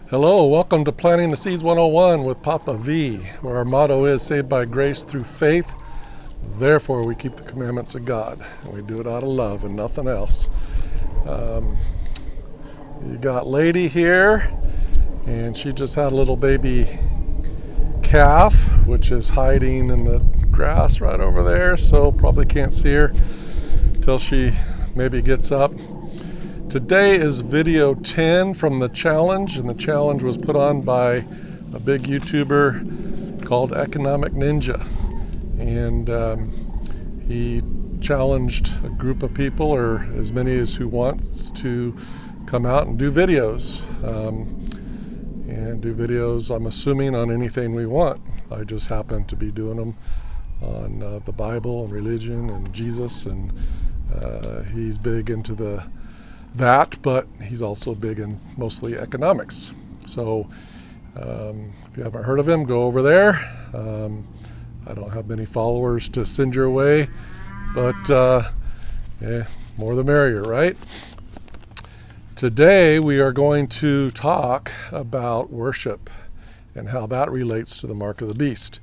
Hello, welcome to Planting the Seeds 101 with Papa V, where our motto is saved by grace through faith. Therefore, we keep the commandments of God, and we do it out of love and nothing else. You got Lady here, and she just had a little baby calf, which is hiding in the grass right over there, so probably can't see her till she maybe gets up. Today is video 10 from the challenge, and the challenge was put on by a big YouTuber called Economic Ninja. And he challenged a group of people, or as many as who wants, to come out and do videos. I'm assuming, on anything we want. I just happen to be doing them on the Bible and religion and Jesus, and he's big into that, but he's also big in mostly economics. So if you haven't heard of him, go over there. I don't have many followers to send your way, but more the merrier, right? Today we are going to talk about worship and how that relates to the mark of the beast.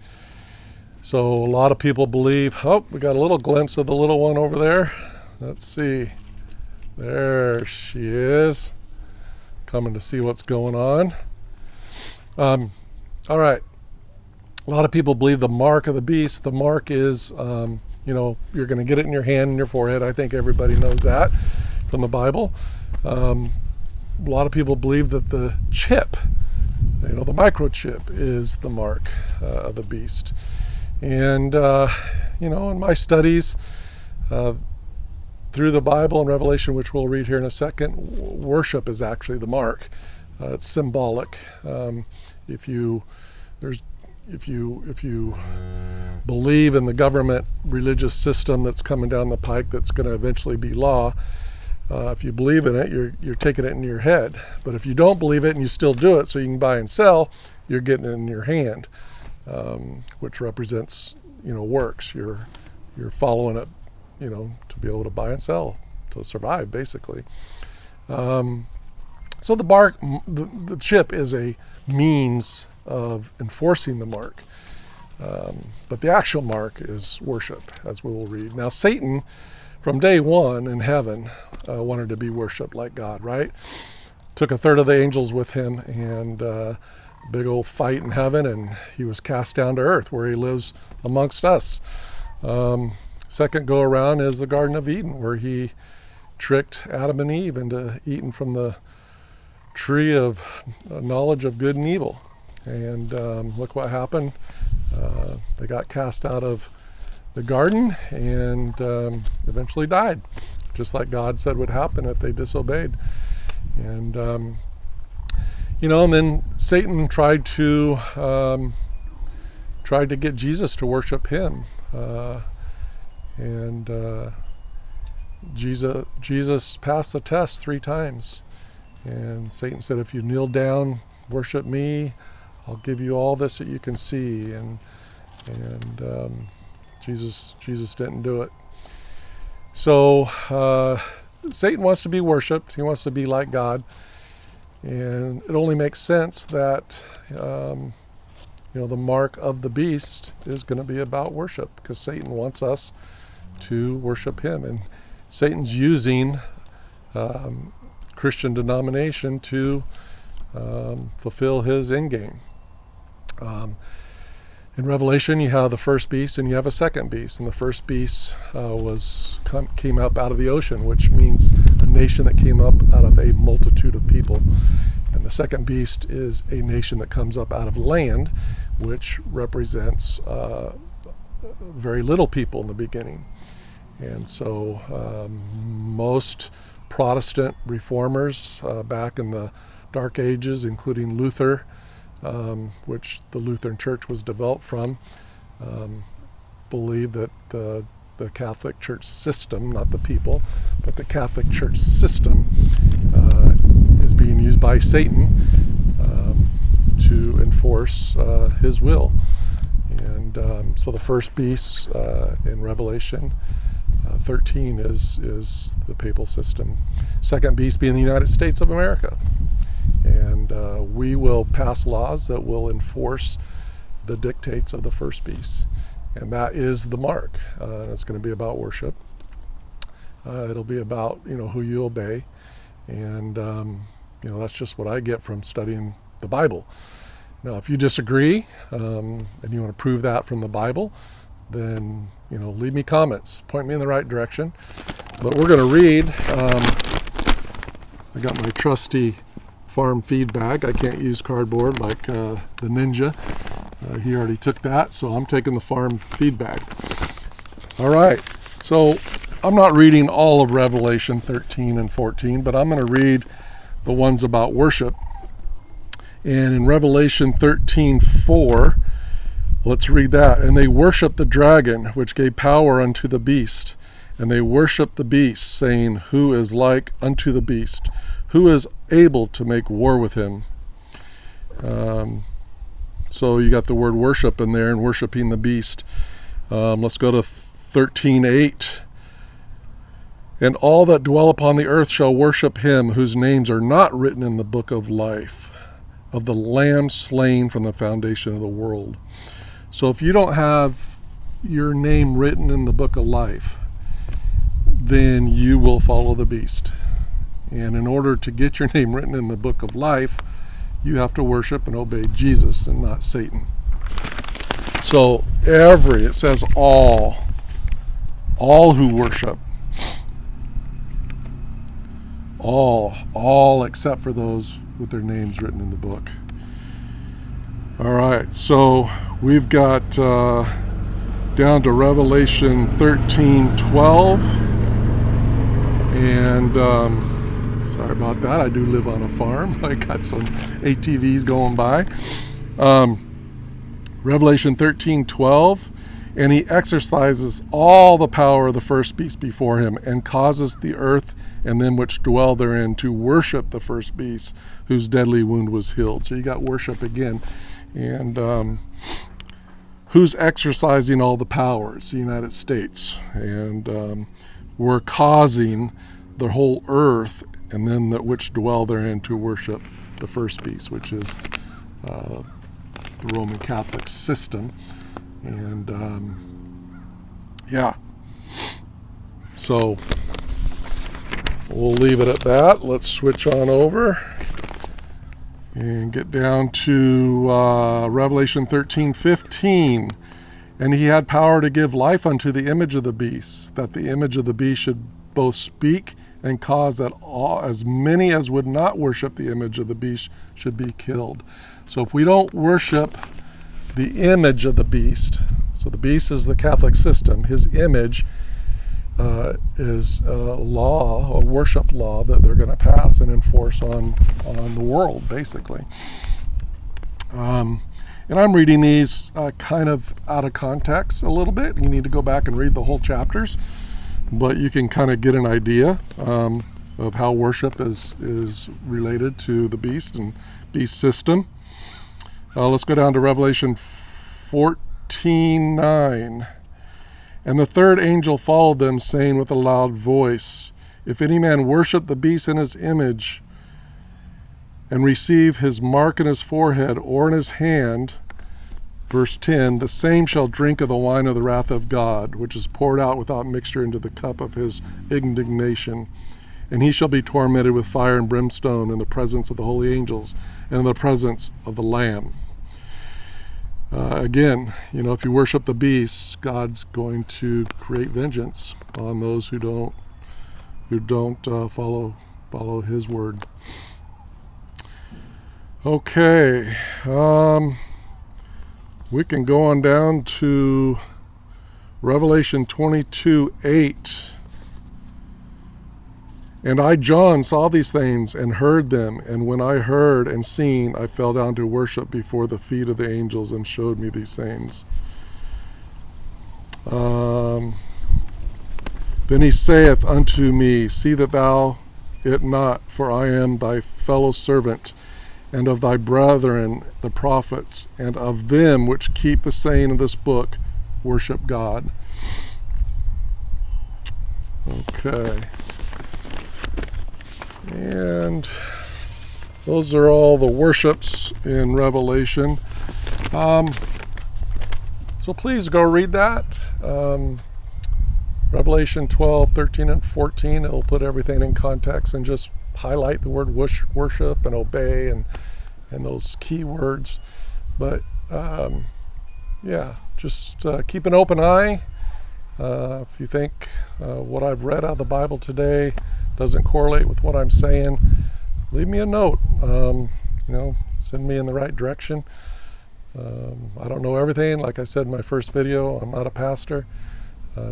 So a lot of people believe, we got a little glimpse of the little one over there. Let's see. There she is, coming to see what's going on. All right. A lot of people believe the mark of the beast. The mark is, you're going to get it in your hand and your forehead. I think everybody knows that from the Bible. A lot of people believe that the chip, the microchip, is the mark of the beast. And, in my studies, through the Bible and Revelation, which we'll read here in a second, worship is actually the mark. It's symbolic. If you believe in the government religious system that's coming down the pike, that's going to eventually be law, if you believe in it, you're taking it in your head. But if you don't believe it and you still do it so you can buy and sell, you're getting it in your hand, which represents works. You're following it, to be able to buy and sell, to survive, basically. So the chip is a means of enforcing the mark. But the actual mark is worship, as we will read. Now, Satan, from day one in heaven, wanted to be worshipped like God, right? Took a third of the angels with him, and big old fight in heaven, and he was cast down to earth, where he lives amongst us. Second go around is the Garden of Eden, where he tricked Adam and Eve into eating from the tree of knowledge of good and evil. And look what happened. They got cast out of the garden and eventually died, just like God said would happen if they disobeyed. And and then Satan tried to get Jesus to worship him. Jesus passed the test 3 times, and Satan said, if you kneel down, worship me, I'll give you all this that you can see. And Jesus didn't do it. So Satan wants to be worshipped. He wants to be like God, and it only makes sense that the mark of the beast is going to be about worship, because Satan wants us to worship him, and Satan's using Christian denomination to fulfill his end game. In Revelation, you have the first beast and you have a second beast, and the first beast came up out of the ocean, which means a nation that came up out of a multitude of people. And the second beast is a nation that comes up out of land, which represents very little people in the beginning. And so most Protestant reformers back in the Dark Ages, including Luther, which the Lutheran Church was developed from, believe that the Catholic Church system, not the people, but the Catholic Church system is being used by Satan to enforce his will. And so the first beast in Revelation 13 is the papal system. Second beast being the United States of America. And we will pass laws that will enforce the dictates of the first beast. And that is the mark. It's going to be about worship. It'll be about, who you obey. And, that's just what I get from studying the Bible. Now, if you disagree and you want to prove that from the Bible, then, leave me comments. Point me in the right direction. But we're going to read. I got my trusty farm feed bag. I can't use cardboard like the Ninja. He already took that, so I'm taking the farm feed bag. All right, so I'm not reading all of Revelation 13 and 14, but I'm going to read the ones about worship. And in Revelation 13:4, let's read that. And they worshiped the dragon, which gave power unto the beast. And they worshiped the beast, saying, Who is like unto the beast? Who is able to make war with him? So you got the word worship in there, and worshiping the beast. Let's go to 13:8. And all that dwell upon the earth shall worship him, whose names are not written in the book of life, of the Lamb slain from the foundation of the world. So if you don't have your name written in the book of life, then you will follow the beast. And in order to get your name written in the book of life, you have to worship and obey Jesus and not Satan. So it says all who worship, all except for those with their names written in the book. All right, so we've got down to Revelation 13:12, and sorry about that. I do live on a farm. I got some ATVs going by. Revelation 13:12, and he exercises all the power of the first beast before him, and causes the earth and them which dwell therein to worship the first beast, whose deadly wound was healed. So you got worship again. And who's exercising all the powers? The United States. And we're causing the whole earth and them that which dwell therein to worship the first beast, which is the Roman Catholic system. And so we'll leave it at that. Let's switch on over and get down to Revelation 13:15. And he had power to give life unto the image of the beast, that the image of the beast should both speak and cause that as many as would not worship the image of the beast should be killed. So if we don't worship the image of the beast, so the beast is the Catholic system, his image is a law, a worship law that they're going to pass and enforce on the world, basically. And I'm reading these kind of out of context a little bit. You need to go back and read the whole chapters, but you can kind of get an idea of how worship is related to the beast and beast system. Let's go down to Revelation 14:9. And the third angel followed them, saying with a loud voice, If any man worship the beast in his image, and receive his mark in his forehead or in his hand, verse 10, the same shall drink of the wine of the wrath of God, which is poured out without mixture into the cup of his indignation. And he shall be tormented with fire and brimstone in the presence of the holy angels and in the presence of the Lamb. Again, if you worship the beast, God's going to create vengeance on those who don't follow his word. Okay, we can go on down to Revelation 22:8. And I, John, saw these things and heard them, and when I heard and seen, I fell down to worship before the feet of the angels and showed me these things. Then he saith unto me, See that thou it not, for I am thy fellow servant, and of thy brethren the prophets, and of them which keep the saying of this book, worship God. Okay. And those are all the worships in Revelation. So please go read that. Revelation 12, 13, and 14. It'll put everything in context and just highlight the word worship and obey and those key words. But yeah, just keep an open eye. If you think what I've read out of the Bible today doesn't correlate with what I'm saying, leave me a note. Send me in the right direction. I don't know everything. Like I said in my first video, I'm not a pastor.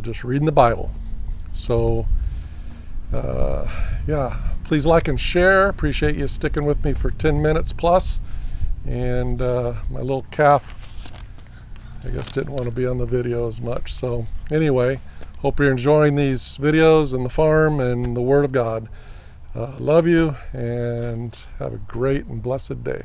Just reading the Bible. So yeah, please like and share. Appreciate you sticking with me for 10 minutes plus. And my little calf, I guess, didn't want to be on the video as much. So anyway, hope you're enjoying these videos and the farm and the Word of God. Love you, and have a great and blessed day.